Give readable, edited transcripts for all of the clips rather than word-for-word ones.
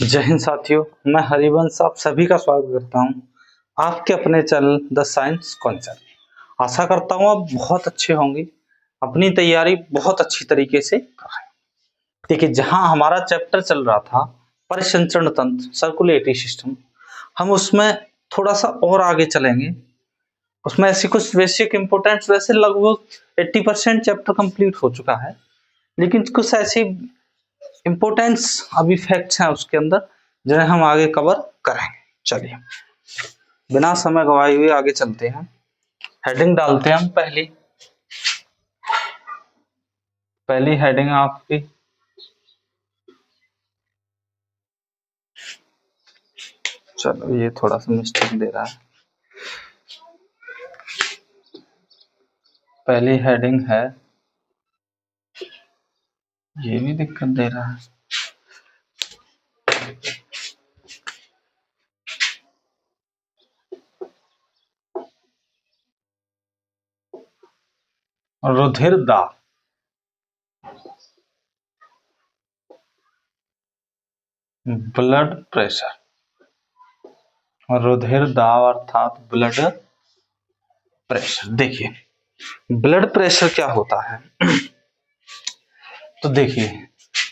जय हिंद साथियों, मैं हरिवंश आप सभी का स्वागत करता हूं आपके अपने चैनल द साइंस कॉन्सेप्ट। आशा करता हूं आप बहुत अच्छे होंगे, अपनी तैयारी बहुत अच्छी तरीके से कर रहे हैं। देखिए, जहां हमारा चैप्टर चल रहा था परिसंचरण तंत्र, सर्कुलेटरी सिस्टम, हम उसमें थोड़ा सा और आगे चलेंगे। उसमें ऐसी कुछ बेसिक इंपोर्टेंट्स, वैसे लगभग 80% चैप्टर कंप्लीट हो चुका है, लेकिन कुछ ऐसी इंपोर्टेंस अभी फैक्ट्स हैं उसके अंदर जिन्हें हम आगे कवर करेंगे। चलिए बिना समय गवाए हुए आगे चलते हैं। हेडिंग डालते हैं हम। पहली हेडिंग आपकी चलो, ये थोड़ा सा मिस्टेक दे रहा है। पहली हेडिंग है, ये भी दिक्कत दे रहा है। रुधिर दाब, ब्लड प्रेशर। रुधिर दाब अर्थात ब्लड प्रेशर। देखिए ब्लड प्रेशर क्या होता है तो देखिए,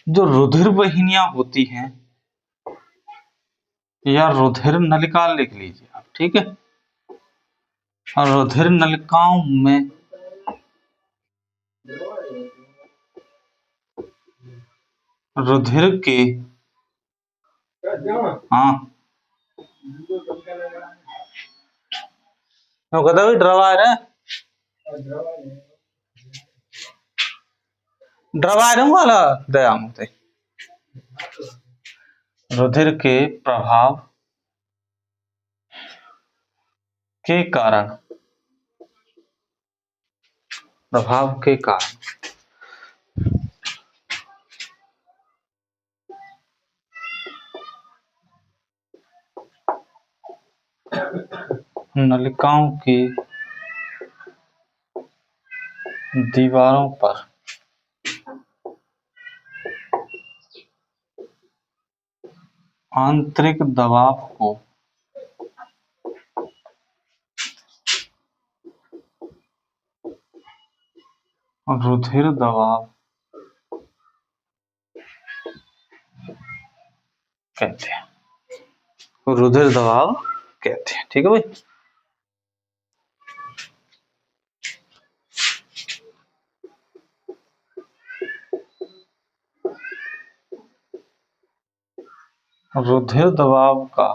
जो रुधिर वाहिनियां होती हैं या रुधिर नलिका लिख लीजिए आप, ठीक है। और रुधिर नलिकाओं में रुधिर के हाँ कहता भी ड्रवा है वाला दया होते रुधिर के प्रभाव के कारण नलिकाओं की दीवारों पर आंतरिक दबाव को रुधिर दबाव कहते हैं। रुधिर दबाव कहते हैं, ठीक है भाई। रुधिर दबाव का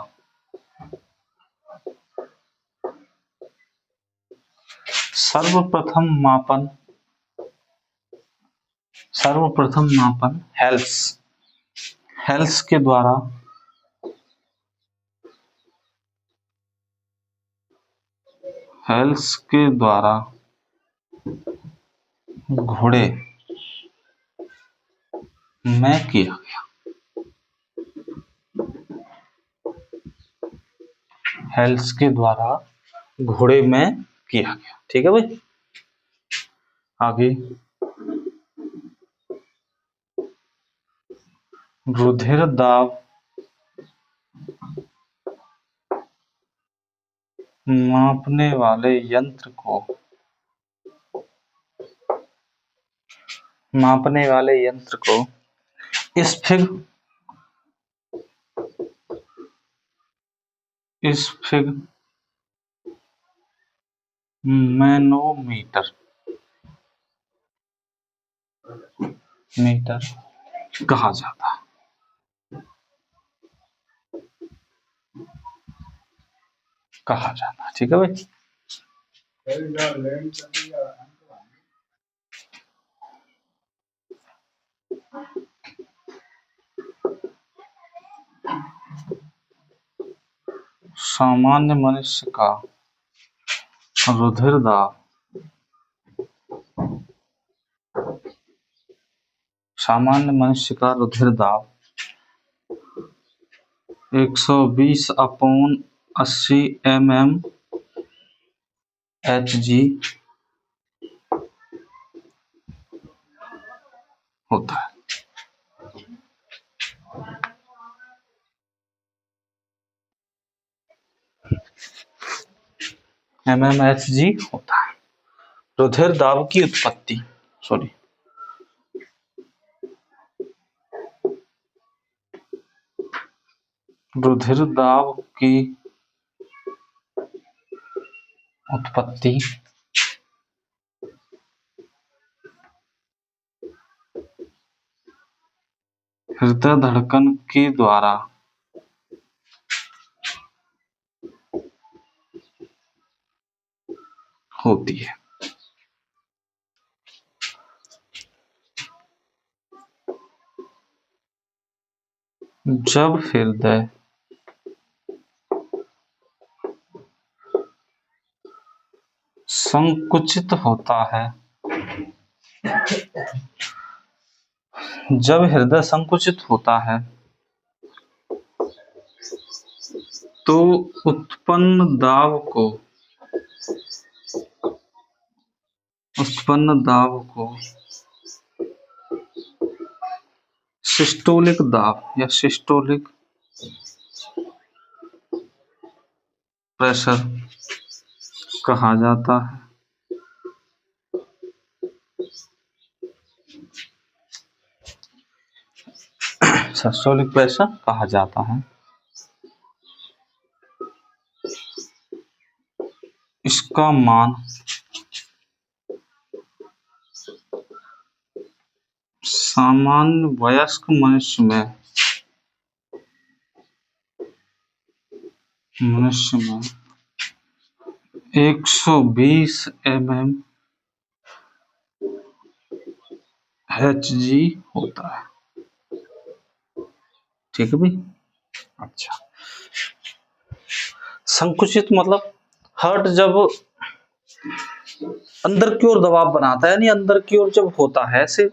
सर्वप्रथम मापन हेल्स के द्वारा घोड़े में किया गया। हेल्स के द्वारा घोड़े में किया गया, ठीक है भाई। आगे, रुधिर दाब मापने वाले यंत्र को स्फिग मैनोमीटर कहा जाता है। ठीक है भाई। सामान्य मनुष्य का रुधिर दाब 120/80 mmHg होता है। mmHg होता है। रुधिर दाब की उत्पत्ति, सॉरी, रुधिर दाब की उत्पत्ति हृदय धड़कन के द्वारा होती है। जब हृदय संकुचित होता है, जब हृदय संकुचित होता है तो उत्पन्न दाब को सिस्टोलिक दाब या सिस्टोलिक प्रेशर कहा जाता है। सिस्टोलिक प्रेशर कहा जाता है। इसका मान सामान्य वयस्क मनुष्य में 120 mmHg होता है। ठीक है भाई। अच्छा, संकुचित मतलब हार्ट जब अंदर की ओर दबाव बनाता है, यानी अंदर की ओर जब होता है, ऐसे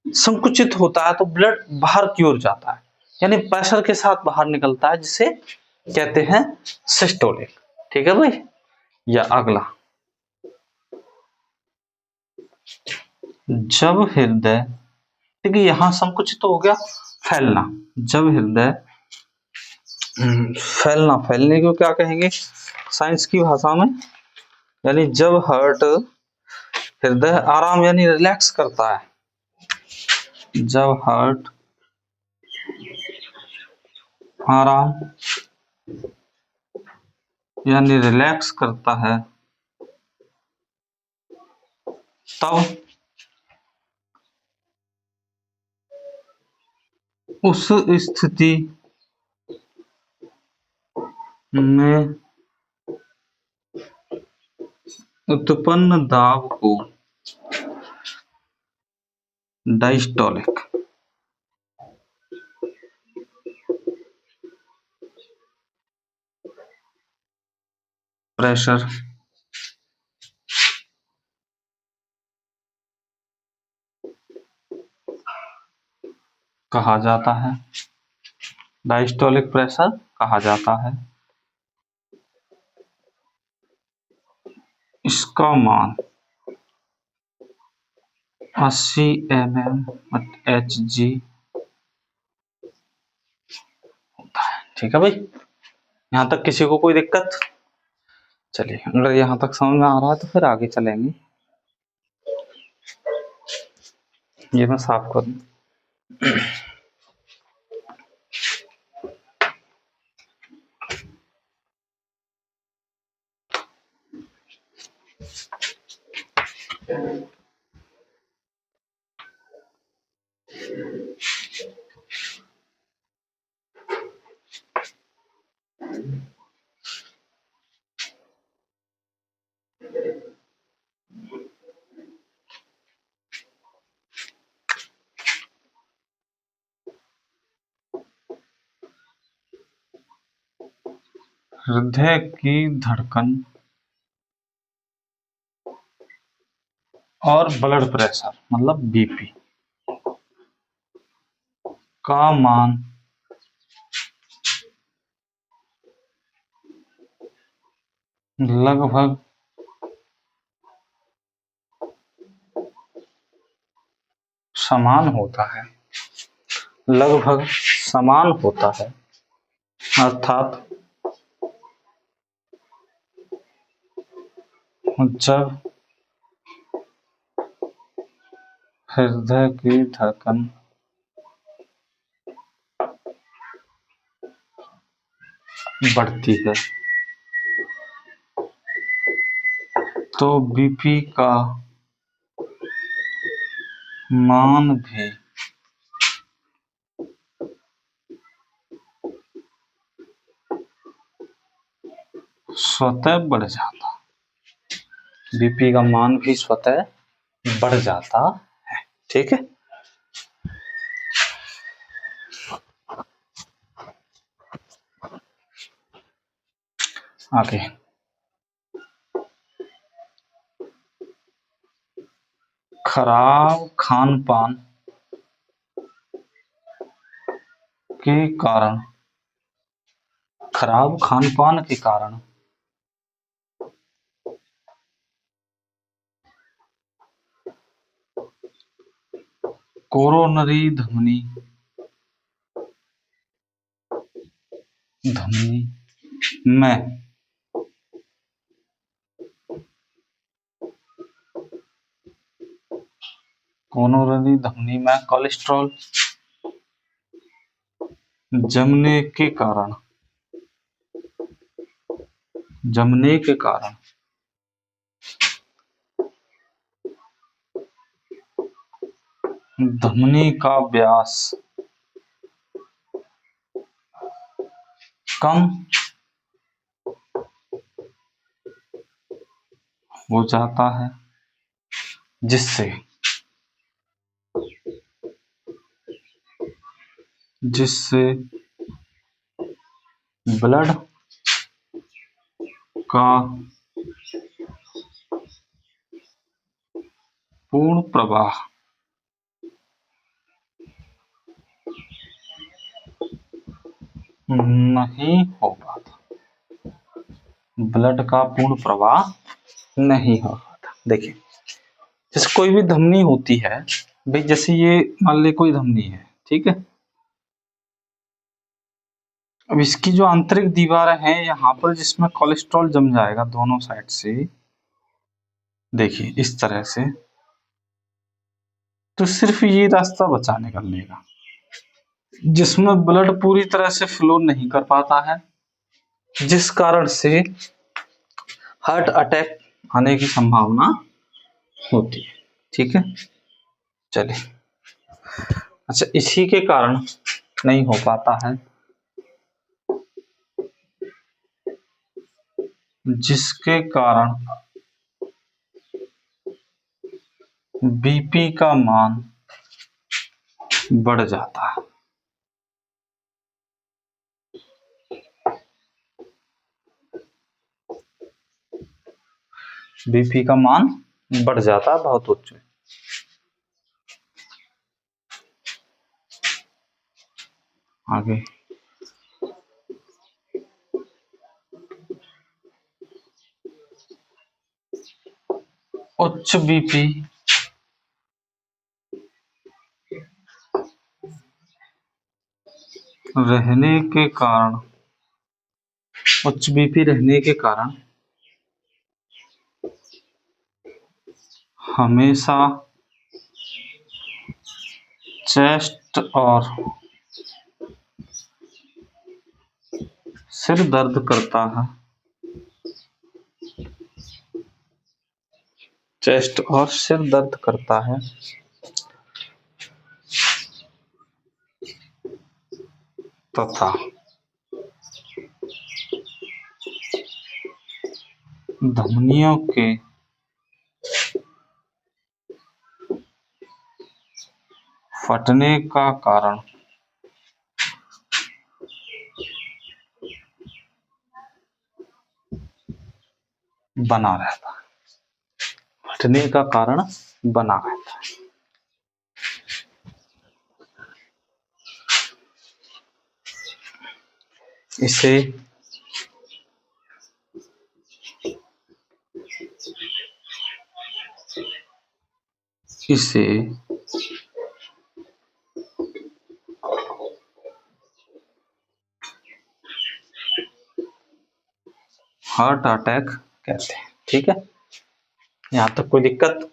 संकुचित होता है तो ब्लड बाहर की ओर जाता है, यानी प्रेशर के साथ बाहर निकलता है, जिसे कहते हैं सिस्टोलिक। ठीक है भाई। या अगला, जब हृदय, ठीक है, यहां संकुचित हो गया, फैलना, जब हृदय फैलने को क्या कहेंगे साइंस की भाषा में, यानी जब हृदय आराम यानी रिलैक्स करता है, जब हार्ट आराम यानी रिलैक्स करता है, तब उस स्थिति में उत्पन्न दाब को डायस्टोलिक प्रेशर कहा जाता है। डायस्टोलिक प्रेशर कहा जाता है। इसका मान 80 mmHg होता है। ठीक है भाई, यहाँ तक किसी को कोई दिक्कत? चलिए, अगर यहाँ तक समझ में आ रहा है तो फिर आगे चलेंगे। ये मैं साफ कर दूं। हृदय की धड़कन और ब्लड प्रेशर मतलब बीपी का मान लगभग समान होता है, लगभग समान होता है, अर्थात जब हृदय की धड़कन बढ़ती है तो बीपी का मान भी स्वतः बढ़ जाता, बीपी का मान भी स्वतः बढ़ जाता है। ठीक है, आगे खराब खान पान के कारण, खराब खान पान के कारण कोरोनरी धमनी में कोरोनरी धमनी में कोलेस्ट्रॉल जमने के कारण धमनी का व्यास कम हो जाता है, जिससे ब्लड का पूर्ण प्रवाह नहीं हो पाता, ब्लड का पूर्ण प्रवाह नहीं हो पाता। देखिए, जैसे कोई भी धमनी होती है भाई, जैसे ये मान ली कोई धमनी है, ठीक है। अब इसकी जो आंतरिक दीवार है यहाँ पर, जिसमें कोलेस्ट्रॉल जम जाएगा दोनों साइड से, देखिए इस तरह से, तो सिर्फ ये रास्ता बचा निकलने का, जिसमें ब्लड पूरी तरह से फ्लो नहीं कर पाता है, जिस कारण से हार्ट अटैक आने की संभावना होती है। ठीक है, चलिए, अच्छा, इसी के कारण नहीं हो पाता है, जिसके कारण बीपी का मान बढ़ जाता है। बीपी का मान बढ़ जाता है बहुत उच्च। आगे उच्च बीपी रहने के कारण, उच्च बीपी रहने के कारण हमेशा चेस्ट और सिर दर्द करता है, चेस्ट और सिर दर्द करता है, तथा धमनियों के फटने का कारण बना रहता है, फटने का कारण बना रहता है। इसे हार्ट अटैक कहते हैं। ठीक है, यहाँ तक कोई दिक्कत?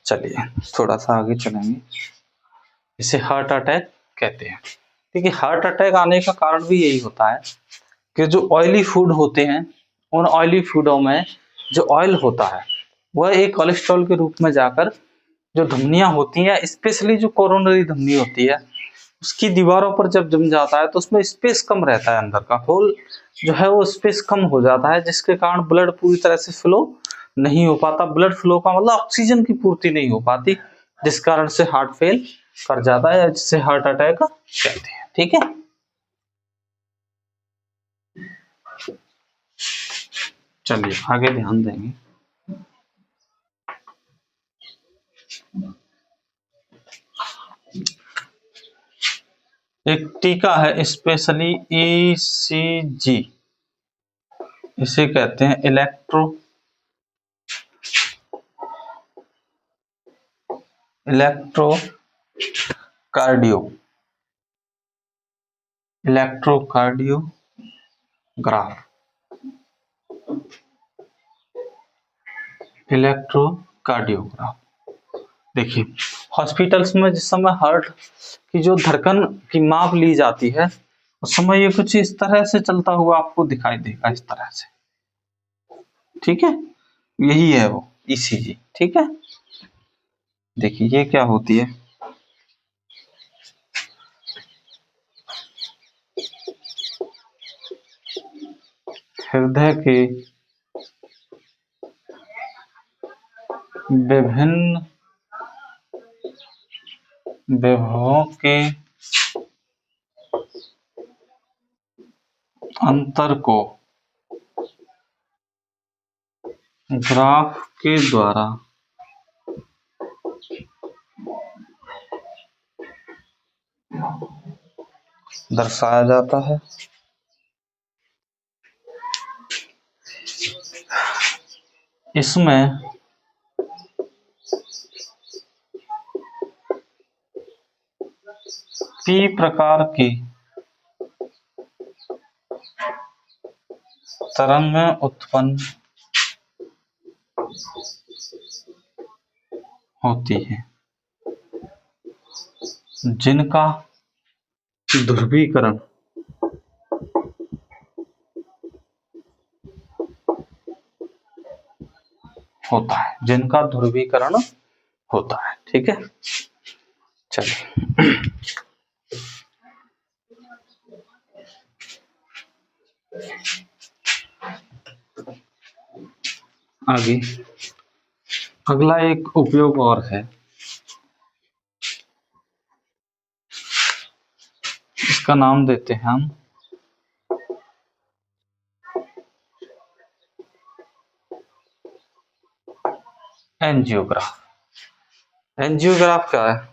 चलिए थोड़ा सा आगे चलेंगे। इसे हार्ट अटैक कहते हैं। ठीक है, हार्ट अटैक आने का कारण भी यही होता है कि जो ऑयली फूड होते हैं, उन ऑयली फूडों में जो ऑयल होता है वह एक कोलेस्ट्रॉल के रूप में जाकर जो धमनियां होती हैं, स्पेशली जो कोरोनरी धमनी होती है, उसकी दीवारों पर जब जम जाता है तो उसमें स्पेस कम रहता है, अंदर का होल जो है वो स्पेस कम हो जाता है, जिसके कारण ब्लड पूरी तरह से फ्लो नहीं हो पाता। ब्लड फ्लो का मतलब ऑक्सीजन की पूर्ति नहीं हो पाती, जिस कारण से हार्ट फेल कर जाता है या जिससे हार्ट अटैक कहते हैं। ठीक है, चलिए आगे ध्यान देंगे। एक टीका है स्पेशली ईसीजी, इसे कहते हैं इलेक्ट्रोकार्डियो इलेक्ट्रोकार्डियोग्राफ इलेक्ट्रोकार्डियोग्राफ। देखिए, हॉस्पिटल्स में जिस समय हार्ट की जो धड़कन की माप ली जाती है, उस समय ये कुछ इस तरह से चलता हुआ आपको दिखाई देगा, इस तरह से। ठीक है, यही है वो ईसीजी। ठीक है, देखिए ये क्या होती है, हृदय के विभिन्न विभवों के अंतर को ग्राफ के द्वारा दर्शाया जाता है। इसमें पी प्रकार की तरंगें उत्पन्न होती हैं, जिनका ध्रुवीकरण होता है। ठीक है, चलिए आगे अगला एक उपयोग और है, इसका नाम देते हैं हम एंजियोग्राफ। एंजियोग्राफ क्या है?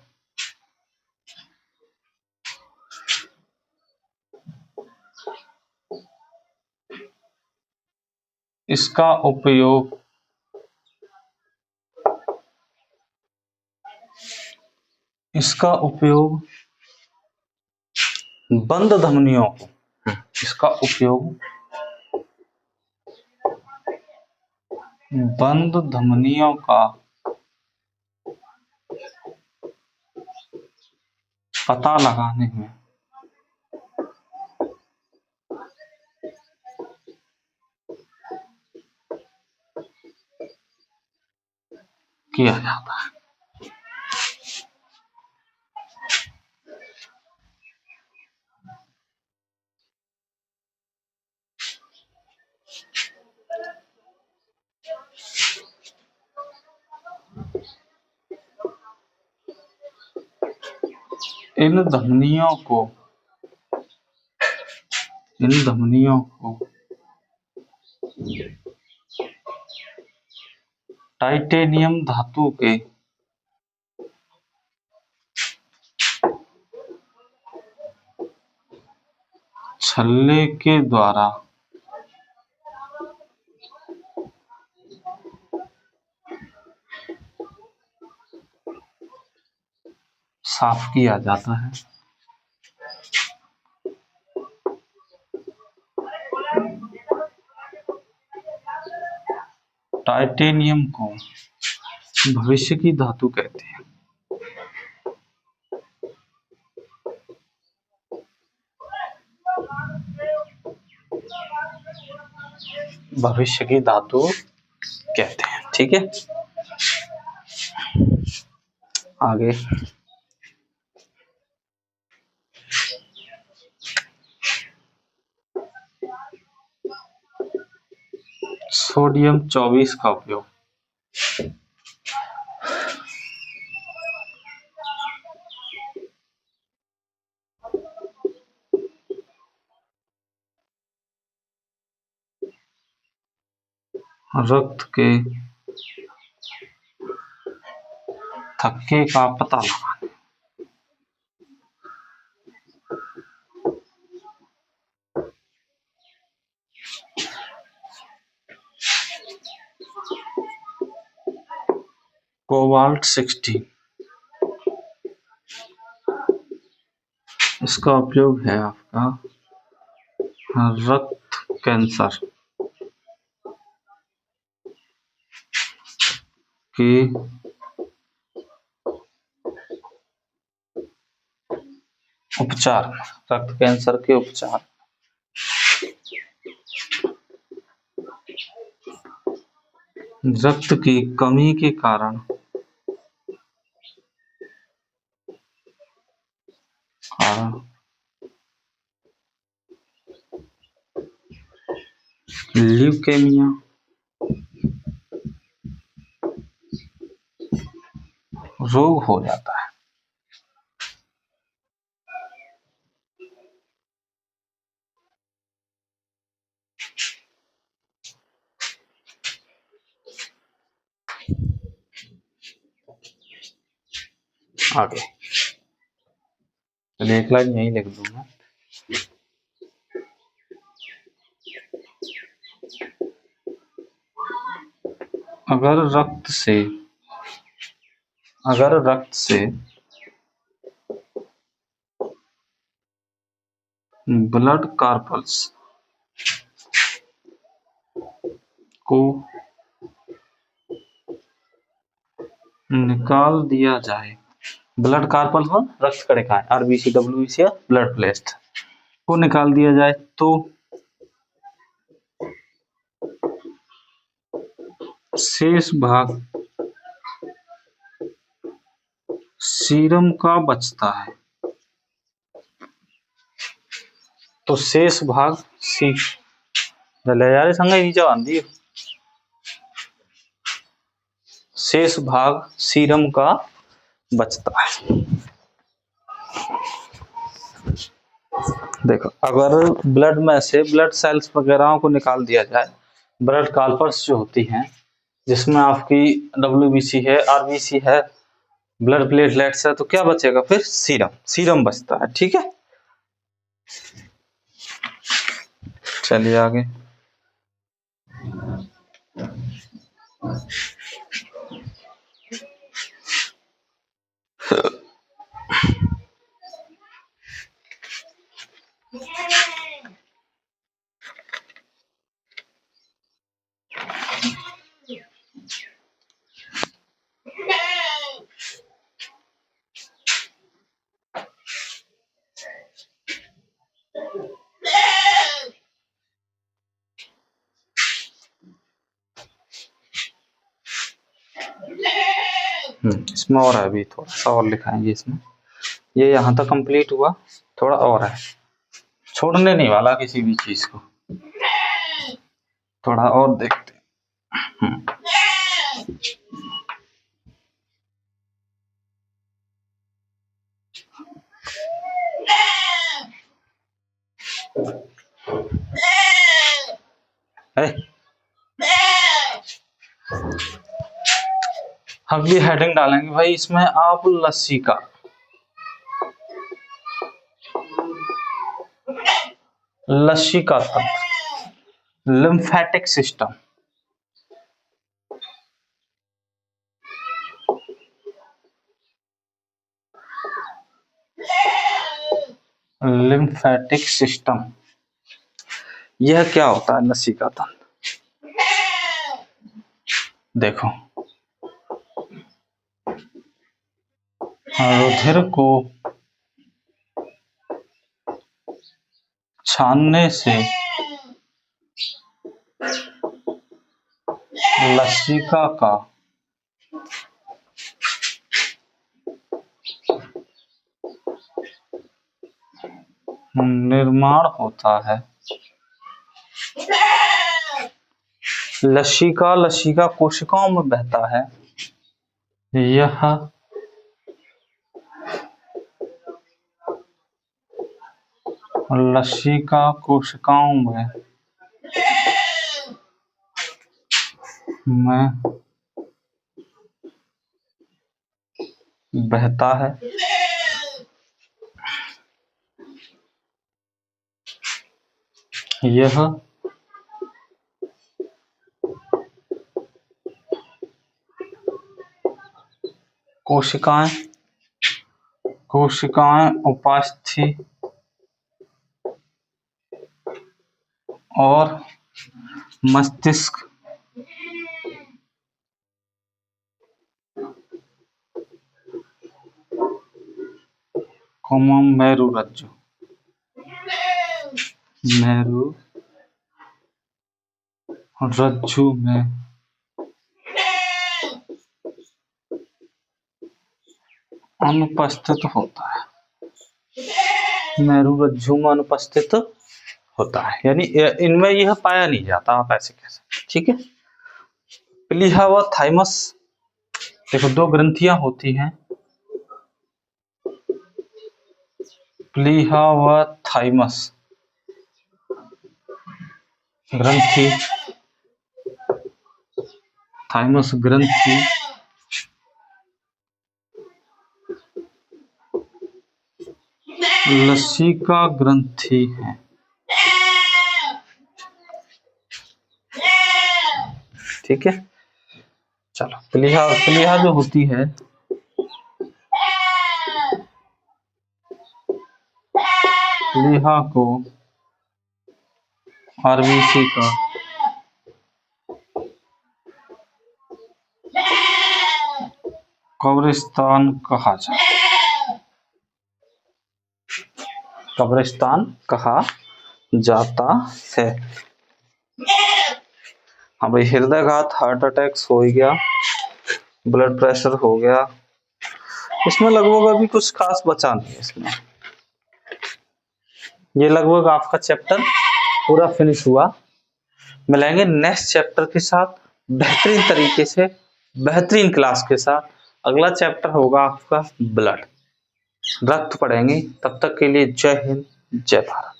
इसका उपयोग बंद धमनियों को इसका उपयोग बंद धमनियों का पता लगाने में किया जाता है। इन धमनियों को टाइटेनियम धातु के छल्ले के द्वारा साफ किया जाता है। टाइटेनियम को भविष्य की धातु कहते हैं। भविष्य की धातु कहते हैं, ठीक है। आगे सोडियम 24 का उपयोग रक्त के थक्के का पता लगाने। कोबाल्ट 16 इसका उपयोग है आपका रक्त कैंसर के उपचार, रक्त कैंसर के उपचार, रक्त की कमी के कारण ल्यूकेमिया, रोग हो जाता है। आगे चलिए एक लाइन यही लिख दूंगा। अगर रक्त से ब्लड कार्पल्स को निकाल दिया जाए, ब्लड कार्पल्स में रक्त कणिकाएं, आरबीसी, डब्ल्यूबीसी या ब्लड प्लेट को निकाल दिया जाए तो शेष भाग सीरम का बचता है। तो शेष भाग ले जा रहे संगे नीचे बांधी, शेष भाग सीरम का बचता है। देखो अगर ब्लड में से ब्लड सेल्स वगैरह को निकाल दिया जाए, ब्लड कार्पल्स जो होती हैं जिसमें आपकी डब्ल्यूबीसी है, आरबीसी है, ब्लड प्लेटलेट्स है, तो क्या बचेगा फिर? सीरम बचता है, ठीक है। चलिए आगे इसमें और है, अभी थोड़ा सा और लिखाएंगे इसमें। ये यहाँ तक कंप्लीट हुआ, थोड़ा और है, छोड़ने नहीं वाला किसी भी चीज को, थोड़ा और देखते हैं। अगली हेडिंग डालेंगे भाई इसमें आप लसिका तंत्र, लिम्फेटिक सिस्टम, लिम्फेटिक सिस्टम, यह क्या होता है लसिका तंत्र? देखो, रुधिर को छानने से लसिका का निर्माण होता है। लसिका कोशिकाओं में बहता है। यह लसिका कोशिकाओं में बहता है। यह कोशिकाएं उपास्थि और मस्तिष्क मेरुरज्जु में अनुपस्थित होता है। मेरुरज्जु में अनुपस्थित होता है, यानी इनमें यह पाया नहीं जाता, आप ऐसे कह सकते। ठीक है। प्लीहा व थाइमस, देखो दो ग्रंथियां होती हैं, प्लीहा व थाइमस ग्रंथि, थाइमस ग्रंथि लसिका ग्रंथि है। ठीक है। चलो, प्लीहा जो होती है, प्लीहा को आरबीसी का कब्रिस्तान कहा जाता है। हाँ भाई, हृदयघात, हार्ट अटैक्स हो गया, ब्लड प्रेशर हो गया, इसमें लगभग अभी कुछ खास बचा नहीं है इसमें। ये लगभग आपका चैप्टर पूरा फिनिश हुआ। मिलेंगे नेक्स्ट चैप्टर के साथ बेहतरीन तरीके से, बेहतरीन क्लास के साथ। अगला चैप्टर होगा आपका ब्लड, रक्त पढ़ेंगे। तब तक के लिए जय हिंद, जय भारत।